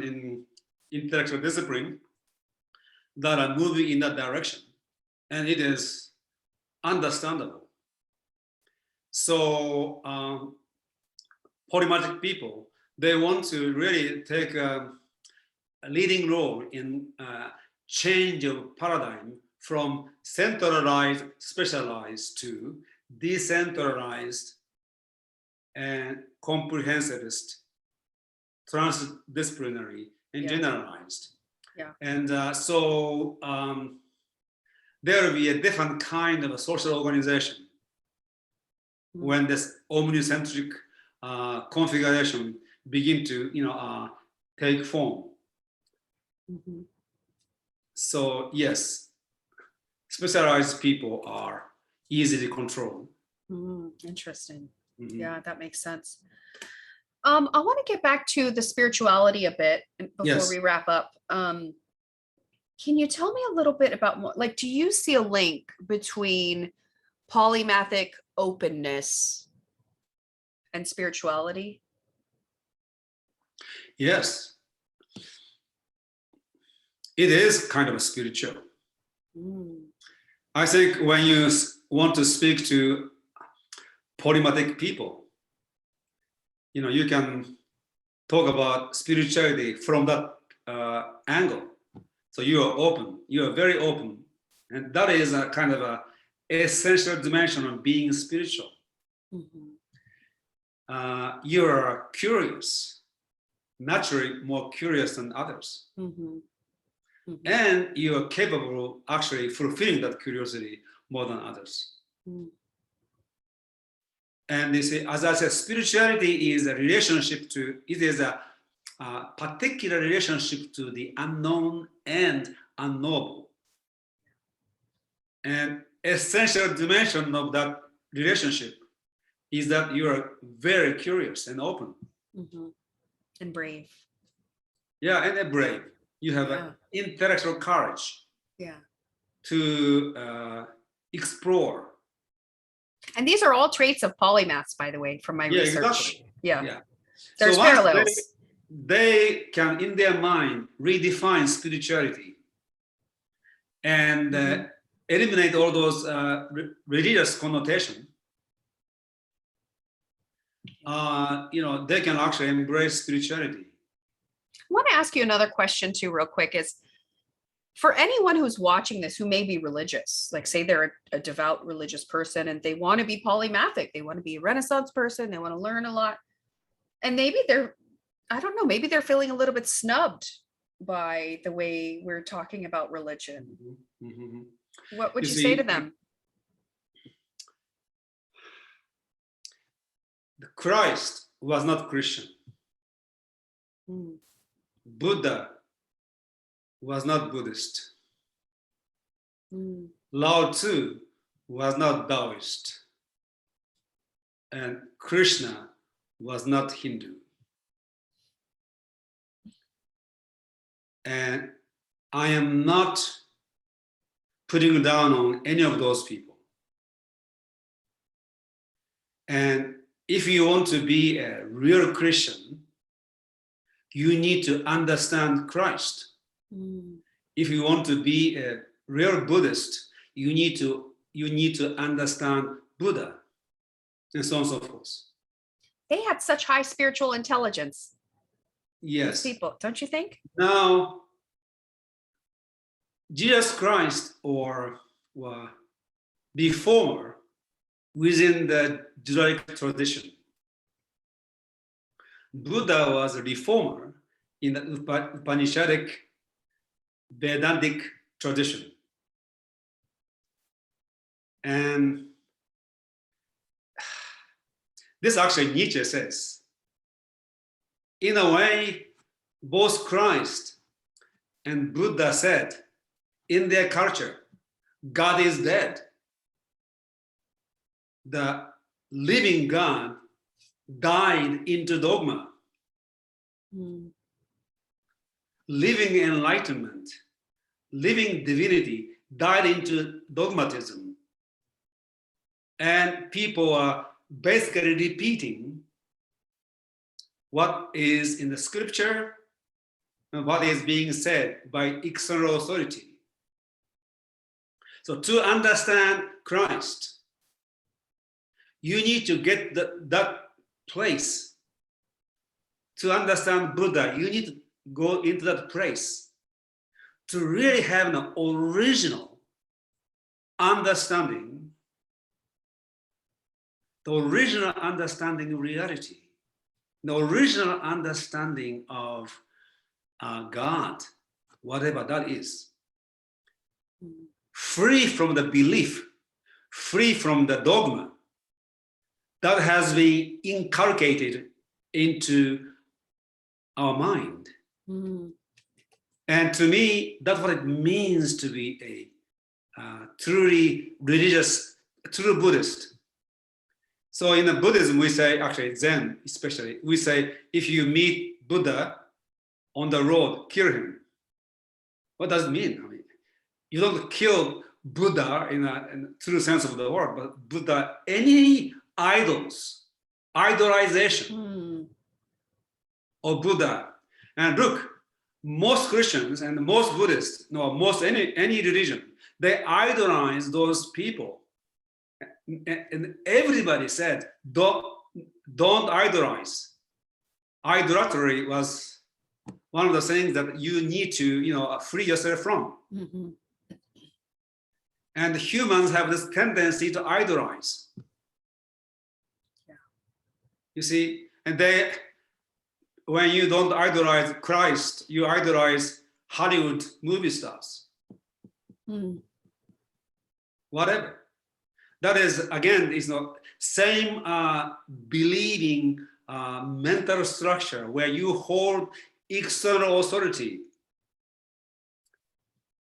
in intellectual discipline that are moving in that direction, and it is understandable. So polymathic people, they want to really take a leading role in change of paradigm from centralized, specialized to decentralized and comprehensivist, transdisciplinary, and generalized. Yeah. And so there will be a different kind of a social organization when this omnicentric configuration begin to take form. So yes, specialized people are easily controlled. Interesting. Yeah, that makes sense. I want to get back to the spirituality a bit before we wrap up. Can you tell me a little bit about more, like, do you see a link between polymathic openness and spirituality? Yes. It is kind of a spiritual. I think when you want to speak to polymathic people, you can talk about spirituality from that angle. So you are open, you are very open. And that is a kind of a essential dimension of being spiritual. You are curious, naturally more curious than others. And you are capable of actually fulfilling that curiosity more than others. And you see, as I said, spirituality is a relationship to, it is a particular relationship to the unknown and unknowable. And essential dimension of that relationship is that you are very curious and open. And brave. Yeah, and brave. You have an intellectual courage to explore. And these are all traits of polymaths, by the way, from my research. Exactly. Yeah. There's so parallels. They can, in their mind, redefine spirituality and eliminate all those religious connotations. They can actually embrace spirituality. I want to ask you another question too, real quick, is for anyone who's watching this who may be religious, like say they're a devout religious person and they want to be polymathic, they want to be a Renaissance person, they want to learn a lot, and maybe they're, I don't know, maybe they're feeling a little bit snubbed by the way we're talking about religion. What would you say to them? Christ was not Christian. Buddha was not Buddhist. Lao Tzu was not Taoist. And Krishna was not Hindu. And I am not putting down on any of those people. And if you want to be a real Christian, you need to understand Christ. If you want to be a real Buddhist, you need to understand Buddha, and so on and so forth. They had such high spiritual intelligence. Yes. Those people, don't you think? Now, Jesus Christ or reformer within the Judaic tradition. Buddha was a reformer in the Upanishadic Vedantic tradition. And this actually Nietzsche says, in a way, both Christ and Buddha said, in their culture, God is dead. The living God died into dogma. Living enlightenment, living divinity died into dogmatism. and people are basically repeating what is in the scripture and what is being said by external authority. So to understand Christ, you need to get that place. To understand Buddha, you need to go into that place to really have an original understanding, the original understanding of reality, the original understanding of God, whatever that is, free from the belief, free from the dogma that has been inculcated into our mind. Mm. And to me, that's what it means to be a truly religious, true Buddhist. So in the Buddhism, we say, actually Zen especially, we say, if you meet Buddha on the road, kill him. What does it mean? I mean, you don't kill Buddha in a true sense of the word, but Buddha, any idols, idolization of Buddha. And look, most Christians and most Buddhists, no, most any religion, they idolize those people. And everybody said, don't idolize. Idolatry was one of the things that you need to, free yourself from. Mm-hmm. And humans have this tendency to idolize. Yeah. You see, and when you don't idolize Christ, you idolize Hollywood movie stars. Whatever. That is, again, is not same believing mental structure where you hold external authority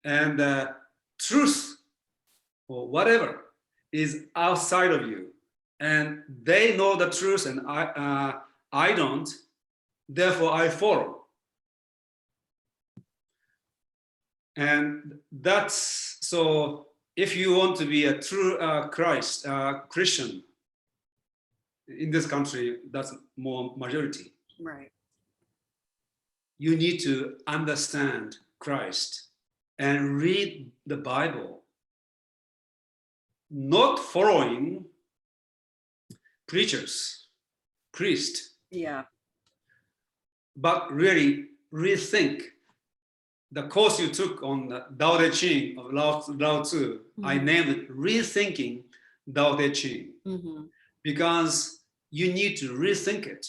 and truth or whatever is outside of you, and they know the truth and I don't, therefore I follow. And that's so. If you want to be a true Christian in this country, that's more majority. Right. You need to understand Christ and read the Bible, not following preachers, priests. Yeah. But really rethink the course you took on the Tao Te Ching of Lao Tzu. I named it Rethinking Tao Te Ching, because you need to rethink it.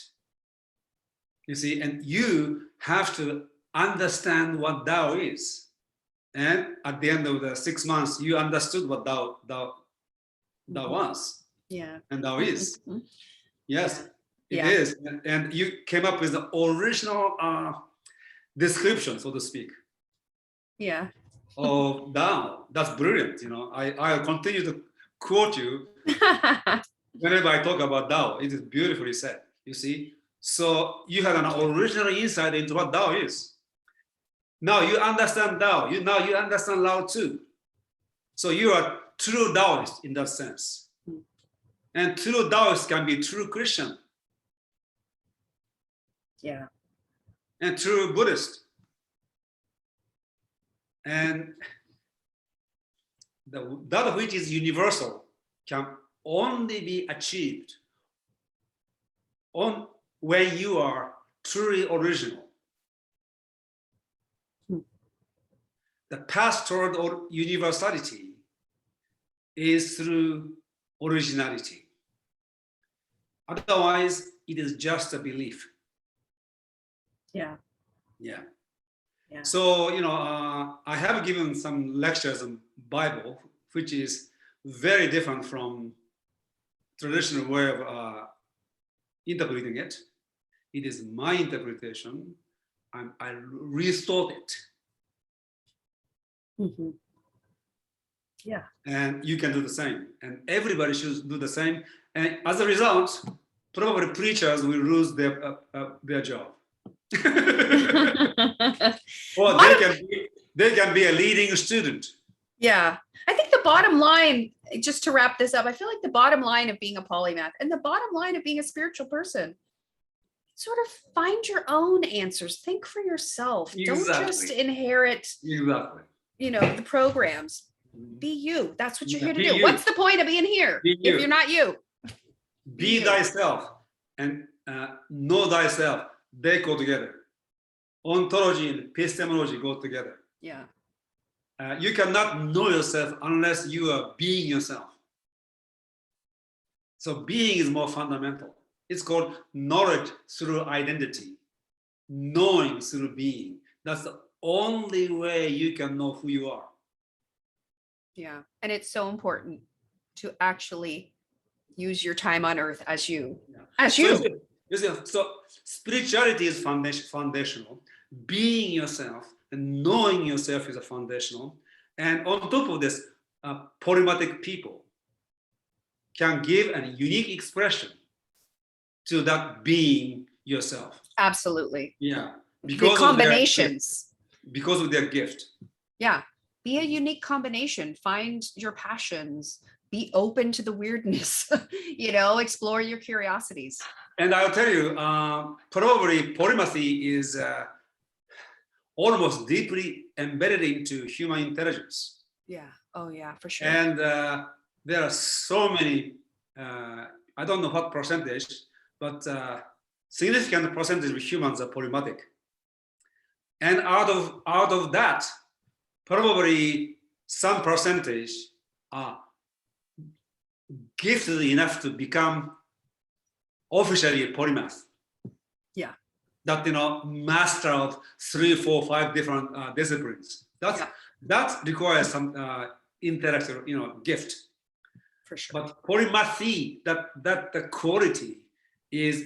You see, and you have to understand what Tao is. And at the end of the 6 months, you understood what Tao was. Yeah. And Tao is. Yes, Yeah. it is. And you came up with the original description, so to speak. Yeah. Of Tao. That's brilliant. I'll continue to quote you whenever I talk about Tao. It is beautifully said, you see. So you have an original insight into what Tao is. Now you understand Tao. Now you understand Lao Tzu. So you are true Taoist in that sense. And true Taoist can be true Christian. Yeah. And true Buddhist. And that which is universal can only be achieved when you are truly original. The path toward universality is through originality. Otherwise, it is just a belief. Yeah. Yeah. Yeah. So, I have given some lectures on Bible, which is very different from traditional way of interpreting it. It is my interpretation. I rethought it. Yeah. And you can do the same. And everybody should do the same. And as a result, probably preachers will lose their job. Or they can be a leading student. Yeah. I think the the bottom line, just to wrap this up, I feel like the bottom line of being a polymath and the bottom line of being a spiritual person, sort of find your own answers. Think for yourself. Don't just inherit, the programs. Be you. That's what you're here to do. What's the point of being here if you're not you? Be thyself and know thyself. They go together. Ontology and epistemology go together. Yeah. You cannot know yourself unless you are being yourself. So being is more fundamental. It's called knowledge through identity, knowing through being. That's the only way you can know who you are. Yeah. And it's so important to actually use your time on earth as you. So spirituality is foundational. Being yourself and knowing yourself is a foundational. And on top of this, polymathic people can give a unique expression to that being yourself. Absolutely. Yeah. Because the combinations. Because of their gift. Yeah. Be a unique combination. Find your passions. Be open to the weirdness. Explore your curiosities. And I'll tell you, probably polymathy is almost deeply embedded into human intelligence. Yeah. Oh, yeah, for sure. And there are so many, I don't know what percentage, but significant percentage of humans are polymathic. And out of that, probably some percentage are gifted enough to become officially a polymath. Yeah. That, master of 3, 4, 5 different disciplines. That requires some intellectual, gift. For sure. But polymathy, that the quality is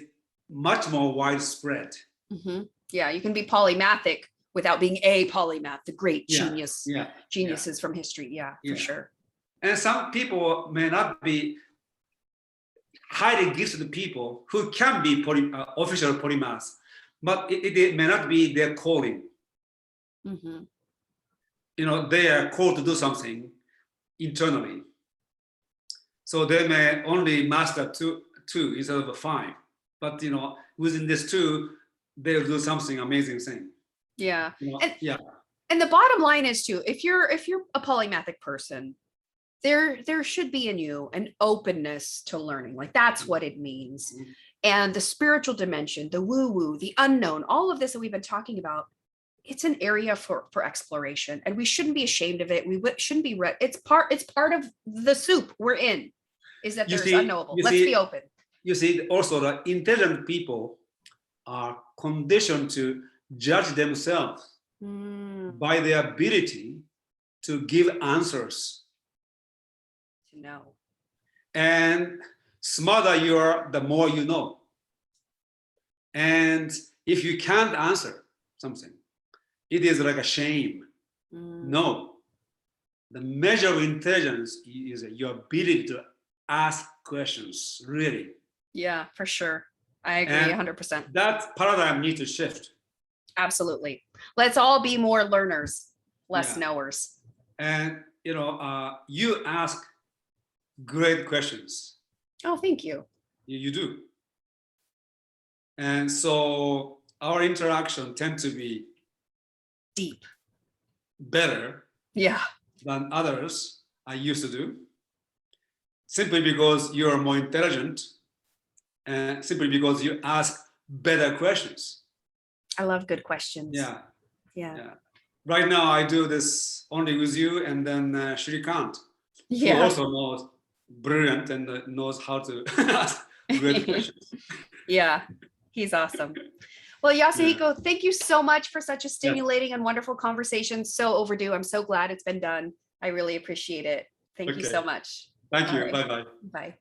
much more widespread. Mm-hmm. Yeah, you can be polymathic without being a polymath, the great geniuses from history. Yeah, for sure. And some people may not be highly gifted people who can be official polymaths, but it may not be their calling. Mm-hmm. They are called to do something internally. So they may only master two instead of 5. But within this 2, they'll do something amazing thing. Yeah. And the bottom line is too, if you're a polymathic person, there should be in you an openness to learning. Like that's what it means. Mm-hmm. And the spiritual dimension, the woo-woo, the unknown, all of this that we've been talking about, it's an area for exploration, and we shouldn't be ashamed of it. We shouldn't be it's part of the soup we're in, is that there's unknowable. Let's be open. You see, also the intelligent people are conditioned to judge themselves by their ability to give answers. To know. And smarter you are, the more you know. And if you can't answer something, it is like a shame. No. The measure of intelligence is your ability to ask questions, really. Yeah, for sure. I agree 100%. That paradigm needs to shift. Absolutely. Let's all be more learners, less knowers. And, you ask great questions. Oh, thank you. You do. And so our interaction tends to be deep, better than others I used to do, simply because you're more intelligent and simply because you ask better questions. I love good questions. Yeah. Right now I do this only with you and then Shrikant, who also knows brilliant and knows how to ask great questions. Yeah, he's awesome. Well, Yasuhiko, thank you so much for such a stimulating and wonderful conversation. So overdue. I'm so glad it's been done. I really appreciate it. Thank you so much. Thank you. Bye-bye. Bye.